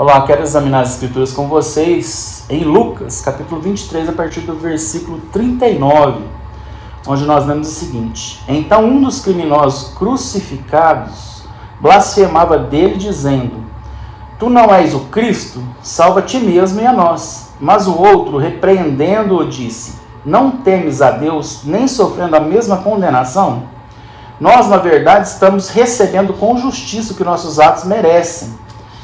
Olá, quero examinar as escrituras com vocês em Lucas, capítulo 23, a partir do versículo 39, onde nós lemos o seguinte: Então um dos criminosos crucificados blasfemava dele, dizendo: Tu não és o Cristo? Salva a ti mesmo e a nós. Mas o outro, repreendendo-o, disse: Não temes a Deus, nem sofrendo a mesma condenação? Nós, na verdade, estamos recebendo com justiça o que nossos atos merecem.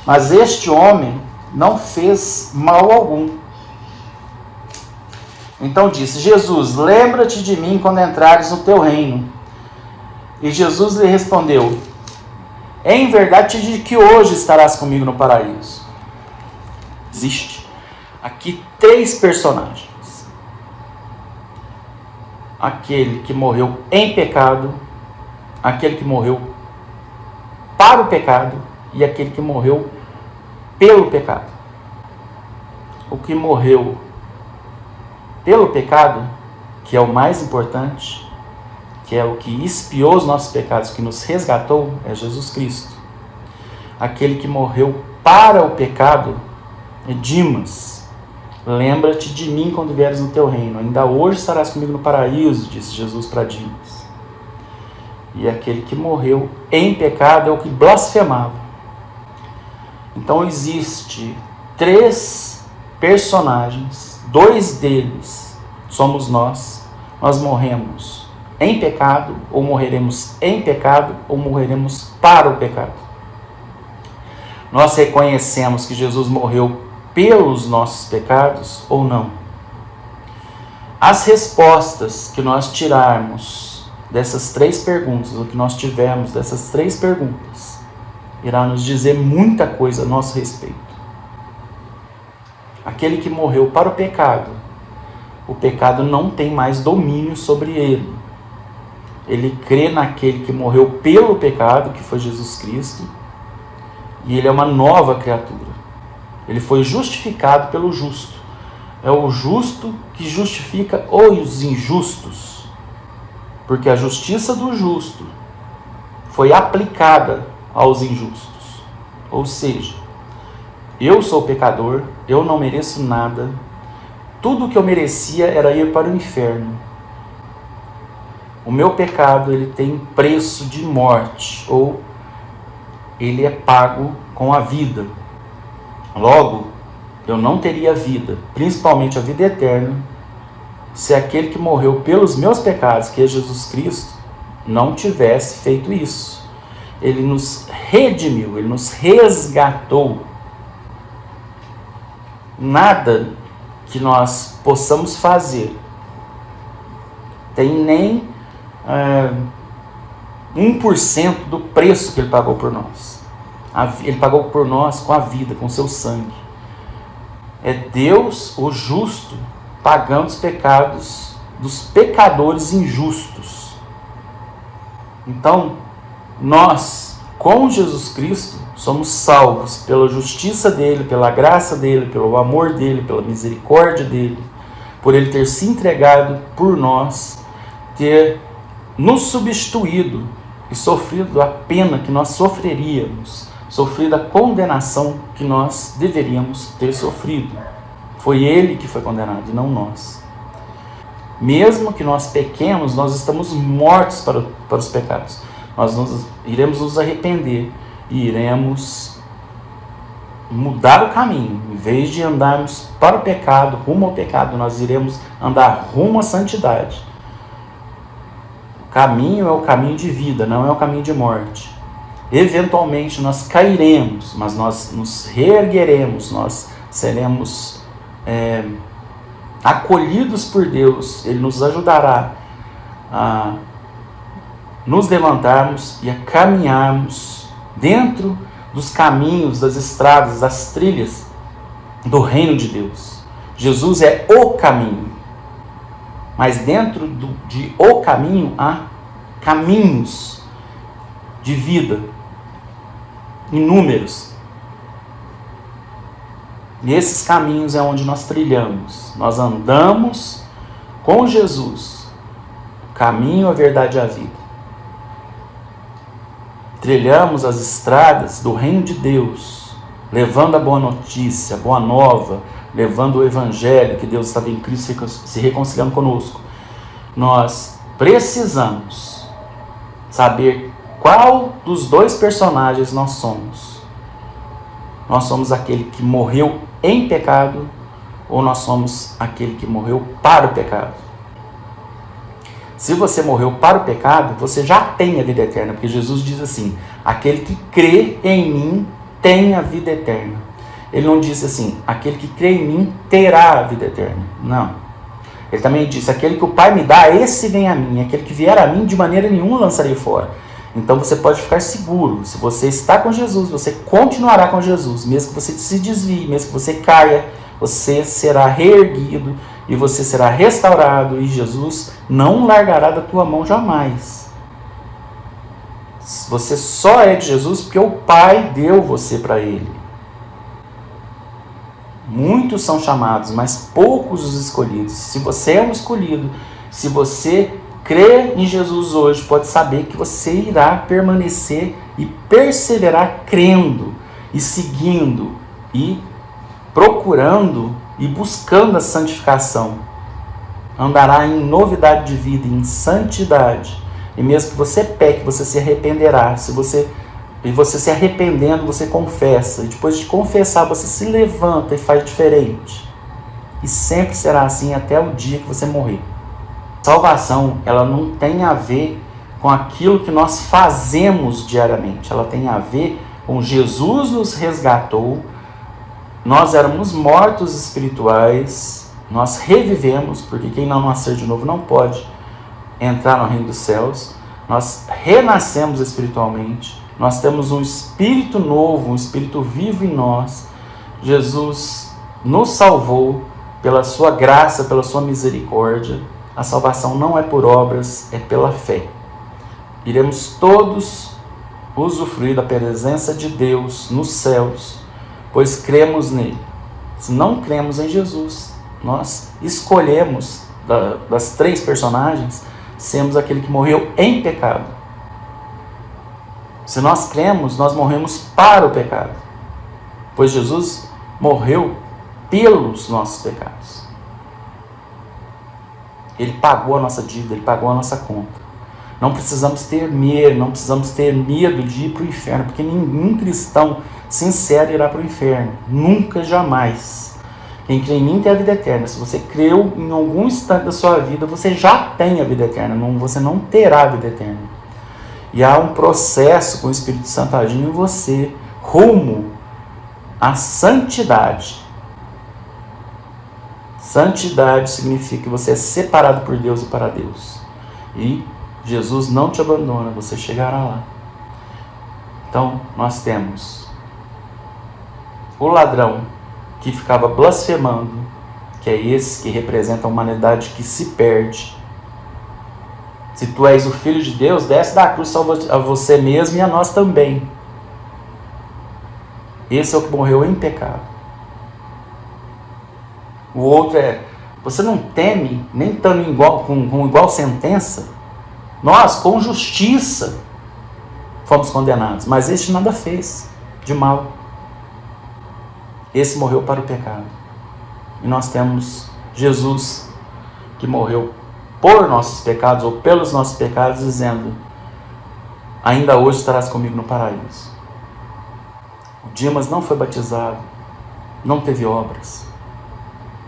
Mas este homem não fez mal algum. Então disse: Jesus, lembra-te de mim quando entrares no teu reino. E Jesus lhe respondeu: Em verdade te digo que hoje estarás comigo no paraíso. Existe aqui três personagens: aquele que morreu em pecado, aquele que morreu para o pecado e aquele que morreu pelo pecado. O que morreu pelo pecado, que é o mais importante, que é o que expiou os nossos pecados, que nos resgatou, é Jesus Cristo. Aquele que morreu para o pecado é Dimas. Lembra-te de mim quando vieres no teu reino. Ainda hoje estarás comigo no paraíso, disse Jesus para Dimas. E aquele que morreu em pecado é o que blasfemava. Então existe três personagens, dois deles somos nós. Nós morremos em pecado, ou morreremos em pecado, ou morreremos para o pecado. Nós reconhecemos que Jesus morreu pelos nossos pecados ou não? As respostas que nós tirarmos dessas três perguntas, o que nós tivermos dessas três perguntas, irá nos dizer muita coisa a nosso respeito. Aquele que morreu para o pecado não tem mais domínio sobre ele. Ele crê naquele que morreu pelo pecado, que foi Jesus Cristo, e ele é uma nova criatura. Ele foi justificado pelo justo. É o justo que justifica os injustos, porque a justiça do justo foi aplicada aos injustos. Ou seja, eu sou pecador, eu não mereço nada, tudo o que eu merecia era ir para o inferno. O meu pecado, ele tem preço de morte, ou ele é pago com a vida. Logo, eu não teria vida, principalmente a vida eterna, se aquele que morreu pelos meus pecados, que é Jesus Cristo, não tivesse feito isso. Ele nos redimiu, ele nos resgatou. Nada que nós possamos fazer tem nem 1% do preço que ele pagou por nós. Ele pagou por nós com a vida, com o seu sangue. É Deus, o justo, pagando os pecados dos pecadores injustos. Então, nós, com Jesus Cristo, somos salvos pela justiça dele, pela graça dele, pelo amor dele, pela misericórdia dele, por ele ter se entregado por nós, ter nos substituído e sofrido a pena que nós sofreríamos, sofrido a condenação que nós deveríamos ter sofrido. Foi ele que foi condenado e não nós. Mesmo que nós pequemos, nós estamos mortos para os pecados. Nós iremos nos arrepender e iremos mudar o caminho. Em vez de andarmos para o pecado, rumo ao pecado, nós iremos andar rumo à santidade. O caminho é o caminho de vida, não é o caminho de morte. Eventualmente nós cairemos, mas nós nos reergueremos, nós seremos acolhidos por Deus. Ele nos ajudará a nos levantarmos e a caminharmos dentro dos caminhos, das estradas, das trilhas do reino de Deus. Jesus é o caminho, mas dentro de o caminho há caminhos de vida inúmeros. E esses caminhos é onde nós trilhamos. Nós andamos com Jesus, o caminho, a verdade e a vida. Trilhamos as estradas do reino de Deus, levando a boa notícia, a boa nova, levando o evangelho, que Deus estava em Cristo se reconciliando conosco, nós precisamos saber qual dos dois personagens nós somos. Nós somos aquele que morreu em pecado ou nós somos aquele que morreu para o pecado? Se você morreu para o pecado, você já tem a vida eterna, porque Jesus diz assim: aquele que crê em mim tem a vida eterna. Ele não disse assim: aquele que crê em mim terá a vida eterna. Não. Ele também disse: aquele que o Pai me dá, esse vem a mim. Aquele que vier a mim, de maneira nenhuma lançarei fora. Então você pode ficar seguro. Se você está com Jesus, você continuará com Jesus. Mesmo que você se desvie, mesmo que você caia, você será reerguido e você será restaurado. E Jesus não largará da tua mão jamais. Você só é de Jesus porque o Pai deu você para Ele. Muitos são chamados, mas poucos os escolhidos. Se você é um escolhido, se você crê em Jesus hoje, pode saber que você irá permanecer e perseverar crendo e seguindo e procurando e buscando a santificação. Andará em novidade de vida, em santidade. E mesmo que você peque, você se arrependerá. E você se arrependendo, você confessa. E depois de confessar, você se levanta e faz diferente. E sempre será assim até o dia que você morrer. Salvação, ela não tem a ver com aquilo que nós fazemos diariamente. Ela tem a ver com Jesus nos resgatou. Nós éramos mortos espirituais. Nós revivemos, porque quem não nascer de novo não pode entrar no reino dos céus. Nós renascemos espiritualmente. Nós temos um espírito novo, um espírito vivo em nós. Jesus nos salvou pela sua graça, pela sua misericórdia. A salvação não é por obras, é pela fé. Iremos todos usufruir da presença de Deus nos céus, pois cremos nele. Se não cremos em Jesus, nós escolhemos, das três personagens, sermos aquele que morreu em pecado. Se nós cremos, nós morremos para o pecado, pois Jesus morreu pelos nossos pecados. Ele pagou a nossa dívida, Ele pagou a nossa conta. Não precisamos ter medo de ir para o inferno, porque nenhum cristão sincero irá para o inferno. Nunca, jamais. Quem crê em mim tem a vida eterna. Se você creu em algum instante da sua vida, você já tem a vida eterna. Você não terá a vida eterna. E há um processo com o Espírito Santo agindo em você, rumo à santidade. Santidade significa que você é separado por Deus e para Deus. E Jesus não te abandona, você chegará lá. Então, nós temos o ladrão que ficava blasfemando, que é esse que representa a humanidade que se perde. Se tu és o Filho de Deus, desce da cruz, salva a você mesmo e a nós também. Esse é o que morreu em pecado. O outro é: você não teme, nem estando com igual sentença? Nós, com justiça, fomos condenados, mas este nada fez de mal. Esse morreu para o pecado. E nós temos Jesus, que morreu por nossos pecados, ou pelos nossos pecados, dizendo: ainda hoje estarás comigo no paraíso. O Dimas não foi batizado, não teve obras,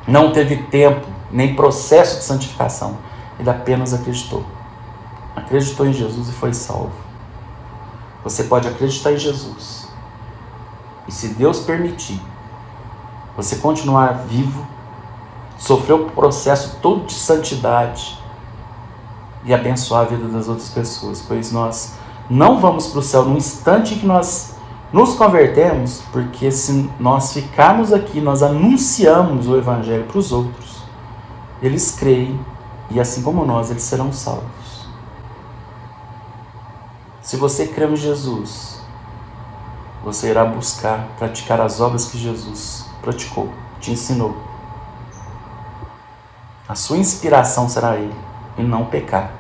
não teve tempo, nem processo de santificação. Ele apenas acreditou. Acreditou em Jesus e foi salvo. Você pode acreditar em Jesus. E se Deus permitir, você continuar vivo, sofrer o processo todo de santidade e abençoar a vida das outras pessoas. Pois nós não vamos para o céu no instante que nós nos convertemos, porque se nós ficarmos aqui, nós anunciamos o Evangelho para os outros. Eles creem e, assim como nós, eles serão salvos. Se você crê em Jesus, você irá buscar praticar as obras que Jesus praticou, te ensinou. A sua inspiração será Ele, e não pecar.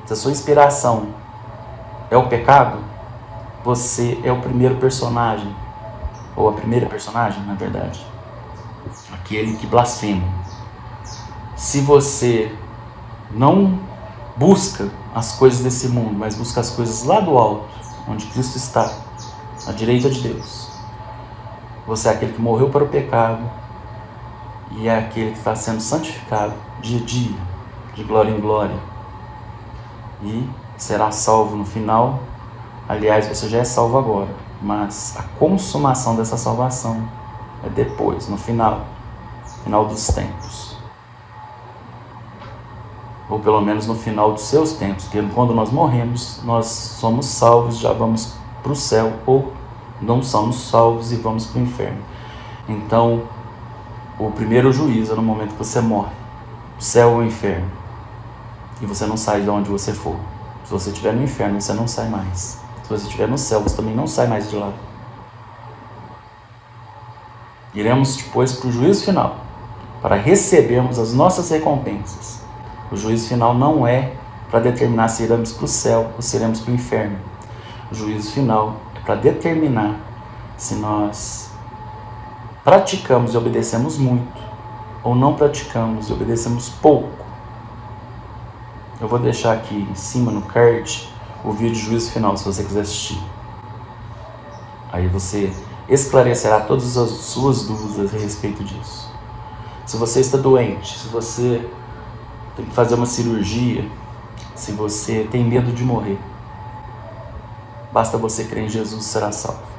Se a sua inspiração é o pecado, você é o primeiro personagem, ou a primeira personagem, na verdade, aquele que blasfema. Se você não busca as coisas desse mundo, mas busca as coisas lá do alto, onde Cristo está, à direita de Deus, você é aquele que morreu para o pecado e é aquele que está sendo santificado dia a dia, de glória em glória, e será salvo no final. Aliás, você já é salvo agora, mas a consumação dessa salvação é depois, no final dos tempos. Ou pelo menos no final dos seus tempos, porque quando nós morremos, nós somos salvos, já vamos para o céu, ou não somos salvos e vamos para o inferno. Então, o primeiro juízo é no momento que você morre, céu ou inferno, e você não sai de onde você for. Se você estiver no inferno, você não sai mais. Se você estiver no céu, você também não sai mais de lá. Iremos depois para o juízo final, para recebermos as nossas recompensas. O juízo final não é para determinar se iremos para o céu ou se iremos para o inferno. O juízo final é para determinar se nós praticamos e obedecemos muito, ou não praticamos e obedecemos pouco. Eu vou deixar aqui em cima no card o vídeo de juízo final, se você quiser assistir. Aí você esclarecerá todas as suas dúvidas a respeito disso. Se você está doente, se você tem que fazer uma cirurgia, se você tem medo de morrer, basta você crer em Jesus e será salvo.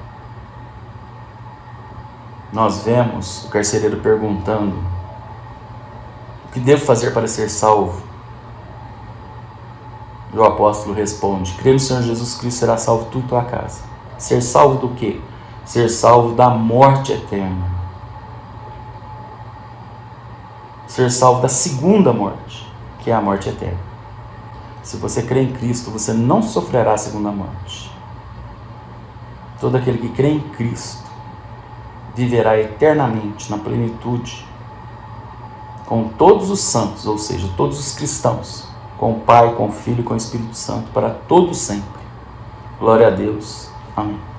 Nós vemos o carcereiro perguntando: o que devo fazer para ser salvo? E o apóstolo responde: crê no Senhor Jesus Cristo, será salvo tu e tua casa. Ser salvo do quê? Ser salvo da morte eterna. Ser salvo da segunda morte, que é a morte eterna. Se você crê em Cristo, você não sofrerá a segunda morte. Todo aquele que crê em Cristo viverá eternamente na plenitude com todos os santos, ou seja, todos os cristãos, com o Pai, com o Filho e com o Espírito Santo, para todo sempre. Glória a Deus. Amém.